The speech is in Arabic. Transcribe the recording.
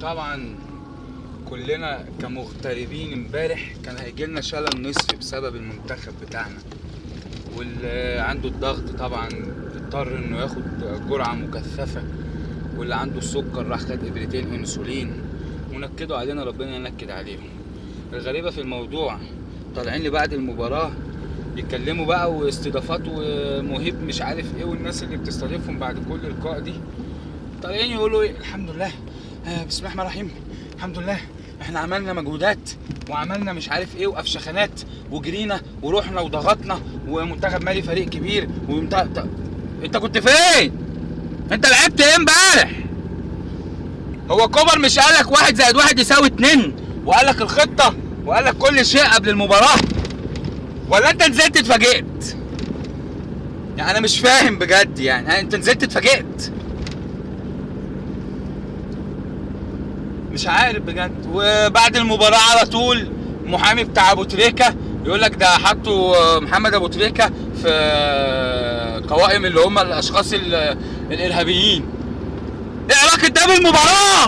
طبعا كلنا كمغتربين امبارح كان هيجيلنا شلل نصفي بسبب المنتخب بتاعنا، واللي عنده الضغط طبعا اضطر انه ياخد جرعة مكثفة، واللي عنده السكر راح خد ابرتين انسولين ونكدوا علينا، ربنا ينكد عليهم. الغريبة في الموضوع طالعين لي بعد المباراة يتكلموا بقى واستضافات ومهيب مش عارف ايه، والناس اللي بتستضيفهم بعد كل لقاء دي طالعين يقولوا ايه الحمد لله، بسم الله الرحمن الرحيم، الحمد لله احنا عملنا مجهودات وعملنا مش عارف ايه وافشخانات وجرينا ورحنا وضغطنا ومنتخب مالي فريق كبير انت كنت فين؟ انت لعبت ايه امبارح؟ هو كوبر مش قالك 1+1=2 وقالك الخطة وقالك كل شيء قبل المباراة؟ ولا انت نزلت اتفاجئت؟ يعني انا مش فاهم بجد، يعني انت نزلت اتفاجئت؟ مش عارف بجد. وبعد المباراة على طول محامي بتاع ابو تريكة يقول لك ده حطوا محمد ابو تريكة في قوائم اللي هم الاشخاص الارهابيين. ايه علاقة ده بالمباراة؟